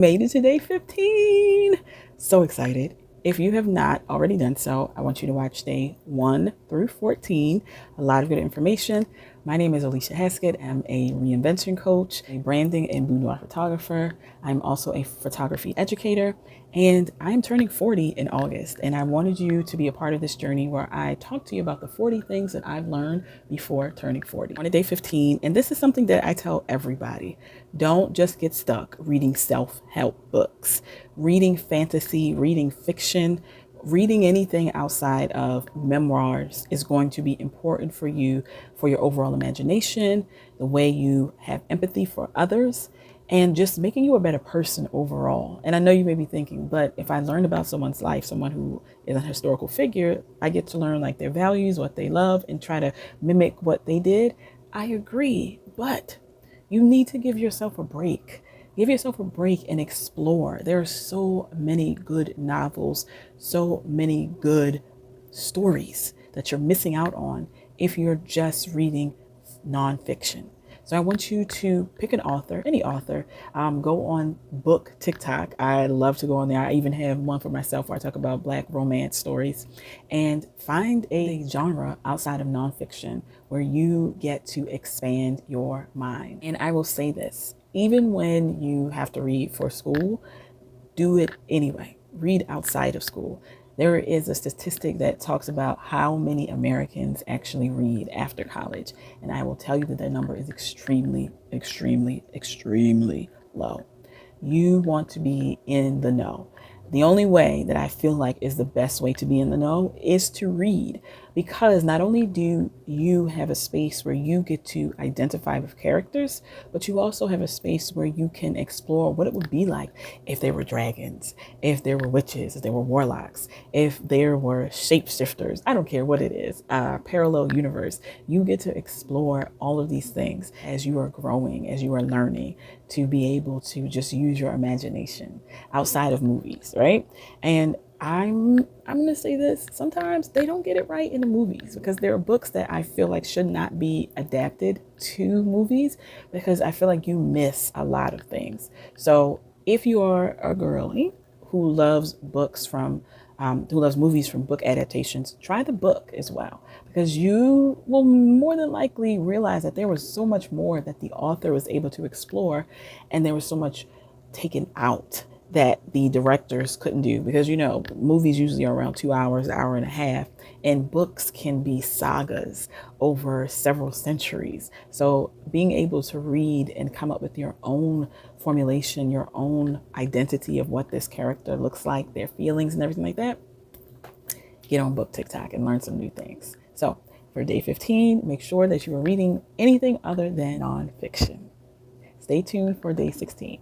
Made it to day 15. So excited. If you have not already done so, I want you to watch day 1 through 14. A lot of good information. My name is Alicia Haskett. I'm a reinvention coach, a branding and boudoir photographer. I'm also a photography educator, and I'm turning 40 in August. And I wanted you to be a part of this journey where I talk to you about the 40 things that I've learned before turning 40. On day 15, and this is something that I tell everybody. Don't just get stuck reading self-help books, reading fantasy, reading fiction, reading anything outside of memoirs is going to be important for you, for your overall imagination, the way you have empathy for others, and just making you a better person overall. And I know you may be thinking, but if I learn about someone's life, someone who is a historical figure, I get to learn like their values, what they love, and try to mimic what they did. I agree, but you need to give yourself a break. Give yourself a break and explore. There are so many good novels, so many good stories that you're missing out on if you're just reading nonfiction. So I want you to pick an author, any author, go on book TikTok. I love to go on there. I even have one for myself where I talk about Black romance stories, and find a genre outside of nonfiction where you get to expand your mind. And I will say this, even when you have to read for school, do it anyway. Read outside of school. There is a statistic that talks about how many Americans actually read after college. And I will tell you that that number is extremely, extremely, extremely low. You want to be in the know. The only way that I feel like is the best way to be in the know is to read, because not only do you have a space where you get to identify with characters, but you also have a space where you can explore what it would be like if there were dragons, if there were witches, if there were warlocks, if there were shapeshifters. I don't care what it is, parallel universe. You get to explore all of these things as you are growing, as you are learning, to be able to just use your imagination outside of movies, right? And I'm gonna say this, sometimes they don't get it right in the movies, because there are books that I feel like should not be adapted to movies, because I feel like you miss a lot of things. So if you are a girly who loves books from who loves movies from book adaptations, try the book as well, because you will more than likely realize that there was so much more that the author was able to explore, and there was so much taken out that the directors couldn't do, because movies usually are around 2 hours, an hour and a half, and books can be sagas over several centuries. So being able to read and come up with your own formulation, your own identity of what this character looks like, their feelings and everything like that, get on book TikTok and learn some new things. So for day 15, make sure that you are reading anything other than nonfiction. Stay tuned for day 16.